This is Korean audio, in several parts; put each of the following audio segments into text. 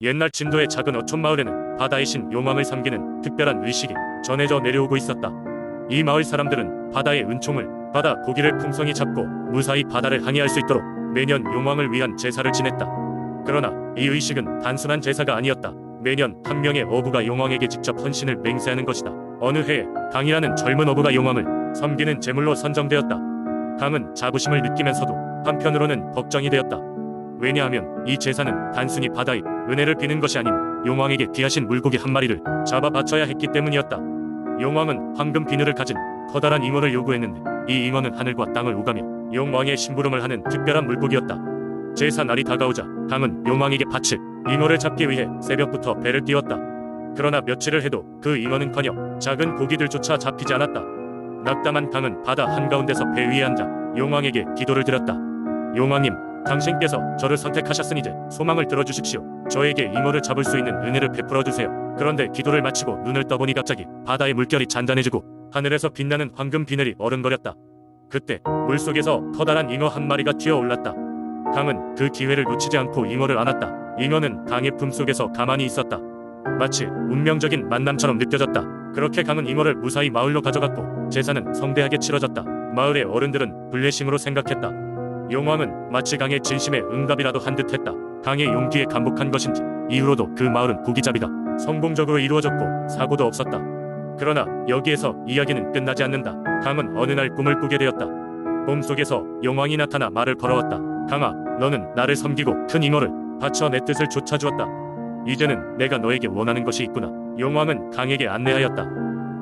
옛날 진도의 작은 어촌 마을에는 바다의 신 용왕을 섬기는 특별한 의식이 전해져 내려오고 있었다. 이 마을 사람들은 바다의 은총을 받아 고기를 풍성히 잡고 무사히 바다를 항해할 수 있도록 매년 용왕을 위한 제사를 지냈다. 그러나 이 의식은 단순한 제사가 아니었다. 매년 한 명의 어부가 용왕에게 직접 헌신을 맹세하는 것이다. 어느 해에 강이라는 젊은 어부가 용왕을 섬기는 제물로 선정되었다. 강은 자부심을 느끼면서도 한편으로는 걱정이 되었다. 왜냐하면 이 제사는 단순히 바다의 은혜를 비는 것이 아닌 용왕에게 귀하신 물고기 한 마리를 잡아 바쳐야 했기 때문이었다. 용왕은 황금 비늘을 가진 커다란 잉어를 요구했는데 이 잉어는 하늘과 땅을 오가며 용왕의 심부름을 하는 특별한 물고기였다. 제사 날이 다가오자 강은 용왕에게 바칠 잉어를 잡기 위해 새벽부터 배를 띄웠다. 그러나 며칠을 해도 그 잉어는커녕 작은 고기들조차 잡히지 않았다. 낙담한 강은 바다 한가운데서 배 위에 앉아 용왕에게 기도를 드렸다. 용왕님, 당신께서 저를 선택하셨으니 이제 소망을 들어주십시오. 저에게 잉어를 잡을 수 있는 은혜를 베풀어 주세요. 그런데 기도를 마치고 눈을 떠보니 갑자기 바다의 물결이 잔잔해지고 하늘에서 빛나는 황금 비늘이 어른거렸다. 그때 물속에서 커다란 잉어 한 마리가 튀어올랐다. 강은 그 기회를 놓치지 않고 잉어를 안았다. 잉어는 강의 품속에서 가만히 있었다. 마치 운명적인 만남처럼 느껴졌다. 그렇게 강은 잉어를 무사히 마을로 가져갔고 제사는 성대하게 치러졌다. 마을의 어른들은 불례심으로 생각했다. 용왕은 마치 강의 진심에 응답이라도 한 듯했다. 강의 용기에 감복한 것인지 이후로도 그 마을은 고기잡이가 성공적으로 이루어졌고 사고도 없었다. 그러나 여기에서 이야기는 끝나지 않는다. 강은 어느 날 꿈을 꾸게 되었다. 꿈속에서 용왕이 나타나 말을 걸어왔다. 강아, 너는 나를 섬기고 큰 잉어를 바쳐 내 뜻을 좇아주었다. 이제는 내가 너에게 원하는 것이 있구나. 용왕은 강에게 안내하였다.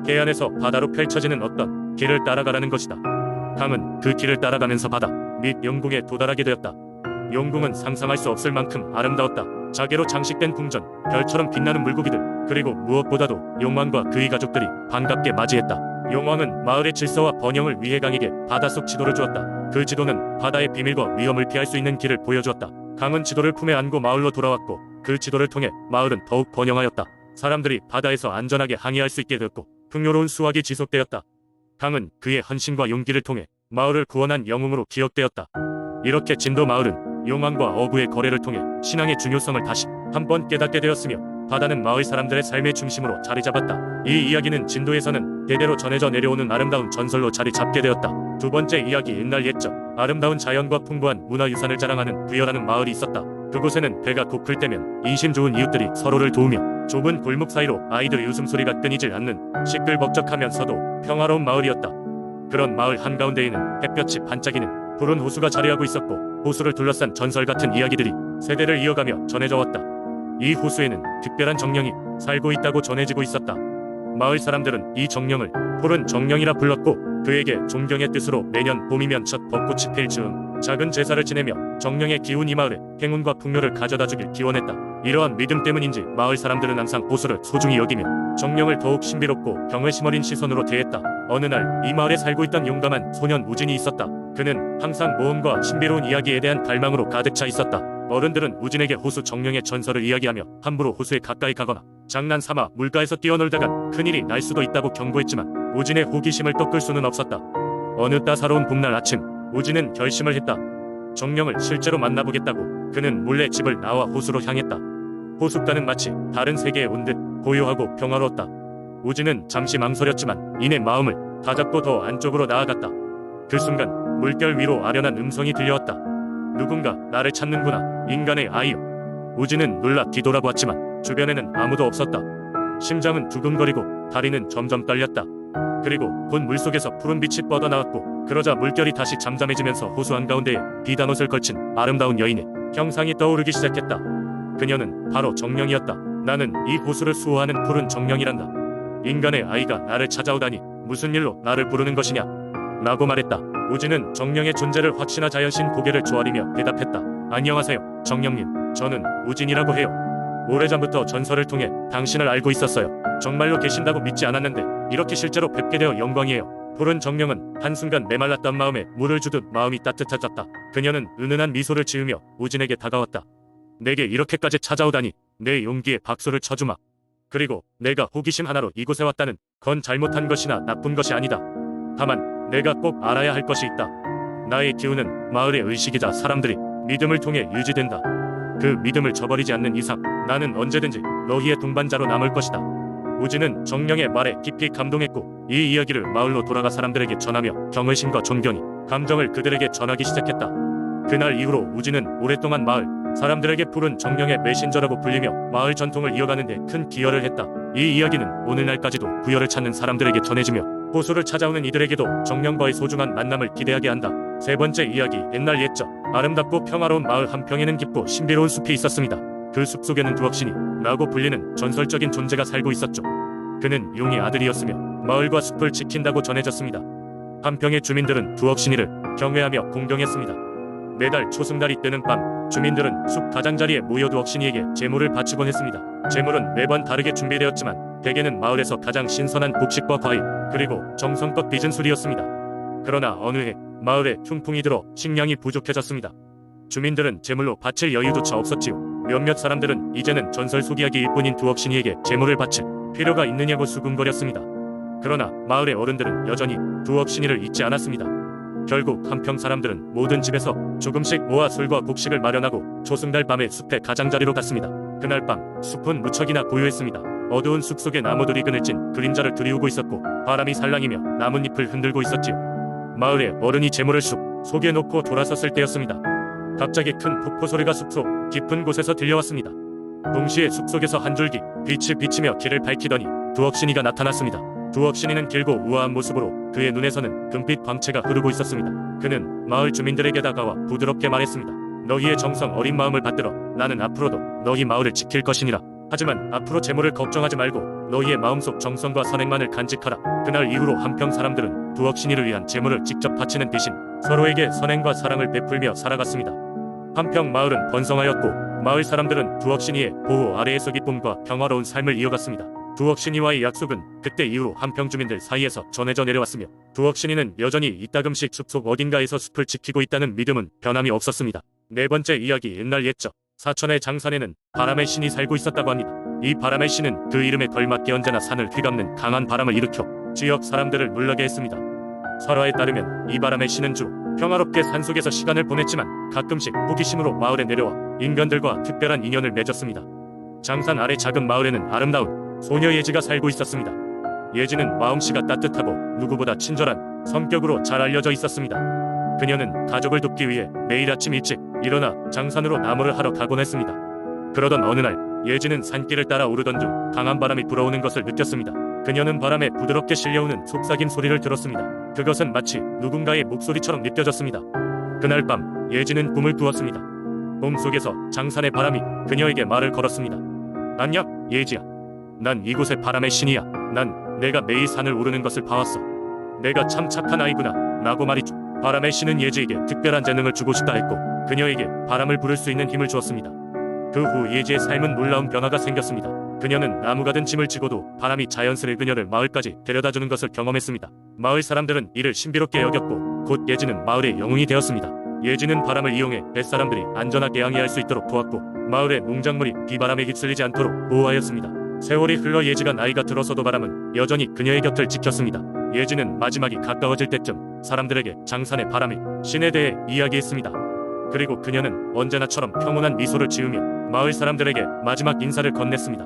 해안에서 바다로 펼쳐지는 어떤 길을 따라가라는 것이다. 강은 그 길을 따라가면서 바다 및 영궁에 도달하게 되었다. 영궁은 상상할 수 없을 만큼 아름다웠다. 자개로 장식된 궁전, 별처럼 빛나는 물고기들, 그리고 무엇보다도 용왕과 그의 가족들이 반갑게 맞이했다. 용왕은 마을의 질서와 번영을 위해 강에게 바닷속 지도를 주었다. 그 지도는 바다의 비밀과 위험을 피할 수 있는 길을 보여주었다. 강은 지도를 품에 안고 마을로 돌아왔고 그 지도를 통해 마을은 더욱 번영하였다. 사람들이 바다에서 안전하게 항해할 수 있게 되었고 풍요로운 수확이 지속되었다. 강은 그의 헌신과 용기를 통해 마을을 구원한 영웅으로 기억되었다. 이렇게 진도 마을은 용왕과 어부의 거래를 통해 신앙의 중요성을 다시 한번 깨닫게 되었으며 바다는 마을 사람들의 삶의 중심으로 자리 잡았다. 이 이야기는 진도에서는 대대로 전해져 내려오는 아름다운 전설로 자리 잡게 되었다. 두 번째 이야기. 옛날 옛적 아름다운 자연과 풍부한 문화유산을 자랑하는 부여라는 마을이 있었다. 그곳에는 배가 고플 때면 인심 좋은 이웃들이 서로를 도우며 좁은 골목 사이로 아이들의 웃음소리가 끊이질 않는 시끌벅적하면서도 평화로운 마을이었다. 그런 마을 한가운데에는 햇볕이 반짝이는 푸른 호수가 자리하고 있었고 호수를 둘러싼 전설 같은 이야기들이 세대를 이어가며 전해져 왔다. 이 호수에는 특별한 정령이 살고 있다고 전해지고 있었다. 마을 사람들은 이 정령을 푸른 정령이라 불렀고 그에게 존경의 뜻으로 매년 봄이면 첫 벚꽃이 필 즈음 작은 제사를 지내며 정령의 기운 이 마을에 행운과 풍요를 가져다 주길 기원했다. 이러한 믿음 때문인지 마을 사람들은 항상 호수를 소중히 여기며 정령을 더욱 신비롭고 경외심 어린 시선으로 대했다. 어느 날 이 마을에 살고 있던 용감한 소년 우진이 있었다. 그는 항상 모험과 신비로운 이야기에 대한 갈망으로 가득 차 있었다. 어른들은 우진에게 호수 정령의 전설을 이야기하며 함부로 호수에 가까이 가거나 장난삼아 물가에서 뛰어놀다간 큰일이 날 수도 있다고 경고했지만 우진의 호기심을 꺾을 수는 없었다. 어느 따사로운 봄날 아침 우진은 결심을 했다. 정령을 실제로 만나보겠다고. 그는 몰래 집을 나와 호수로 향했다. 호숫가는 마치 다른 세계에 온 듯 고요하고 평화로웠다. 우진은 잠시 망설였지만 이내 마음을 다잡고 더 안쪽으로 나아갔다. 그 순간 물결 위로 아련한 음성이 들려왔다. 누군가 나를 찾는구나. 인간의 아이여. 우진은 놀라 뒤돌아보았지만 주변에는 아무도 없었다. 심장은 두근거리고 다리는 점점 떨렸다. 그리고 곧 물속에서 푸른 빛이 뻗어나왔고 그러자 물결이 다시 잠잠해지면서 호수 한가운데에 비단 옷을 걸친 아름다운 여인의 형상이 떠오르기 시작했다. 그녀는 바로 정령이었다. 나는 이 호수를 수호하는 푸른 정령이란다. 인간의 아이가 나를 찾아오다니 무슨 일로 나를 부르는 것이냐? 라고 말했다. 우진은 정령의 존재를 확신하 자연신 고개를 조아리며 대답했다. 안녕하세요, 정령님. 저는 우진이라고 해요. 오래전부터 전설을 통해 당신을 알고 있었어요. 정말로 계신다고 믿지 않았는데 이렇게 실제로 뵙게 되어 영광이에요. 푸른 정령은 한순간 메말랐던 마음에 물을 주듯 마음이 따뜻해졌다. 그녀는 은은한 미소를 지으며 우진에게 다가왔다. 내게 이렇게까지 찾아오다니 내 용기에 박수를 쳐주마. 그리고 내가 호기심 하나로 이곳에 왔다는 건 잘못한 것이나 나쁜 것이 아니다. 다만 내가 꼭 알아야 할 것이 있다. 나의 기운은 마을의 의식이자 사람들이 믿음을 통해 유지된다. 그 믿음을 저버리지 않는 이상 나는 언제든지 너희의 동반자로 남을 것이다. 우지는 정령의 말에 깊이 감동했고 이 이야기를 마을로 돌아가 사람들에게 전하며 경외심과 존경이 감정을 그들에게 전하기 시작했다. 그날 이후로 우지는 오랫동안 마을 사람들에게 푸른 정령의 메신저라고 불리며 마을 전통을 이어가는 데 큰 기여를 했다. 이 이야기는 오늘날까지도 구열을 찾는 사람들에게 전해지며 호수를 찾아오는 이들에게도 정령과의 소중한 만남을 기대하게 한다. 세 번째 이야기. 옛날 옛적 아름답고 평화로운 마을 한평에는 깊고 신비로운 숲이 있었습니다. 그 숲 속에는 두억신이 라고 불리는 전설적인 존재가 살고 있었죠. 그는 용의 아들이었으며 마을과 숲을 지킨다고 전해졌습니다. 한평의 주민들은 두억신이를 경외하며 공경했습니다. 매달 초승달이 뜨는 밤 주민들은 숲 가장자리에 모여 두억신이에게 제물을 바치곤 했습니다. 제물은 매번 다르게 준비되었지만 대개는 마을에서 가장 신선한 곡식과 과일 그리고 정성껏 빚은 술이었습니다. 그러나 어느 해 마을에 흉풍이 들어 식량이 부족해졌습니다. 주민들은 제물로 바칠 여유조차 없었지요. 몇몇 사람들은 이제는 전설 속 이야기일 뿐인 두억신이에게 제물을 바칠 필요가 있느냐고 수군거렸습니다. 그러나 마을의 어른들은 여전히 두억신이를 잊지 않았습니다. 결국 한평 사람들은 모든 집에서 조금씩 모아 술과 곡식을 마련하고 초승달 밤에 숲의 가장자리로 갔습니다. 그날 밤 숲은 무척이나 고요했습니다. 어두운 숲 속에 나무들이 그늘진 그림자를 들이우고 있었고 바람이 살랑이며 나뭇잎을 흔들고 있었지요. 마을의 어른이 제물을 숲 속에 놓고 돌아섰을 때였습니다. 갑자기 큰 폭포 소리가 숲속 깊은 곳에서 들려왔습니다. 동시에 숲속에서 한 줄기 빛이 비치며 길을 밝히더니 두억신이가 나타났습니다. 두억신이는 길고 우아한 모습으로 그의 눈에서는 금빛 광채가 흐르고 있었습니다. 그는 마을 주민들에게 다가와 부드럽게 말했습니다. 너희의 정성 어린 마음을 받들어 나는 앞으로도 너희 마을을 지킬 것이니라. 하지만 앞으로 재물을 걱정하지 말고 너희의 마음속 정성과 선행만을 간직하라. 그날 이후로 한평 사람들은 두억신이를 위한 재물을 직접 바치는 대신 서로에게 선행과 사랑을 베풀며 살아갔습니다. 한평 마을은 번성하였고 마을 사람들은 두억신이의 보호 아래에서 기쁨과 평화로운 삶을 이어갔습니다. 두억신이와의 약속은 그때 이후로 한평 주민들 사이에서 전해져 내려왔으며 두억신이는 여전히 이따금씩 숲속 어딘가에서 숲을 지키고 있다는 믿음은 변함이 없었습니다. 네 번째 이야기. 옛날 옛적 사천의 장산에는 바람의 신이 살고 있었다고 합니다. 이 바람의 신은 그 이름에 걸맞게 언제나 산을 휘감는 강한 바람을 일으켜 지역 사람들을 놀라게 했습니다. 설화에 따르면 이 바람의 신은 주로 평화롭게 산속에서 시간을 보냈지만 가끔씩 호기심으로 마을에 내려와 인간들과 특별한 인연을 맺었습니다. 장산 아래 작은 마을에는 아름다운 소녀 예지가 살고 있었습니다. 예지는 마음씨가 따뜻하고 누구보다 친절한 성격으로 잘 알려져 있었습니다. 그녀는 가족을 돕기 위해 매일 아침 일찍 일어나 장산으로 나무를 하러 가곤 했습니다. 그러던 어느 날 예지는 산길을 따라 오르던 중 강한 바람이 불어오는 것을 느꼈습니다. 그녀는 바람에 부드럽게 실려오는 속삭임 소리를 들었습니다. 그것은 마치 누군가의 목소리처럼 느껴졌습니다. 그날 밤 예지는 꿈을 꾸었습니다. 꿈속에서 장산의 바람이 그녀에게 말을 걸었습니다. 안녕 예지야. 난 이곳의 바람의 신이야. 난 내가 매일 산을 오르는 것을 봐왔어. 내가 참 착한 아이구나 라고 말이죠. 바람의 신은 예지에게 특별한 재능을 주고 싶다 했고 그녀에게 바람을 부를 수 있는 힘을 주었습니다. 그 후 예지의 삶은 놀라운 변화가 생겼습니다. 그녀는 나무가 든 짐을 지고도 바람이 자연스레 그녀를 마을까지 데려다주는 것을 경험했습니다. 마을 사람들은 이를 신비롭게 여겼고 곧 예지는 마을의 영웅이 되었습니다. 예지는 바람을 이용해 뱃사람들이 안전하게 양해할 수 있도록 도왔고 마을의 농작물이 비바람에 휩쓸리지 않도록 보호하였습니다. 세월이 흘러 예지가 나이가 들어서도 바람은 여전히 그녀의 곁을 지켰습니다. 예지는 마지막이 가까워질 때쯤 사람들에게 장산의 바람의 신에 대해 이야기했습니다. 그리고 그녀는 언제나처럼 평온한 미소를 지으며 마을 사람들에게 마지막 인사를 건넸습니다.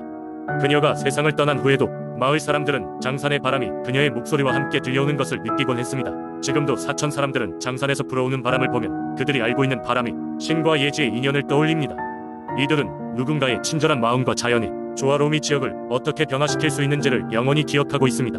그녀가 세상을 떠난 후에도 마을 사람들은 장산의 바람이 그녀의 목소리와 함께 들려오는 것을 느끼곤 했습니다. 지금도 사천 사람들은 장산에서 불어오는 바람을 보면 그들이 알고 있는 바람이 신과 예지의 인연을 떠올립니다. 이들은 누군가의 친절한 마음과 자연의 조화로움이 지역을 어떻게 변화시킬 수 있는지를 영원히 기억하고 있습니다.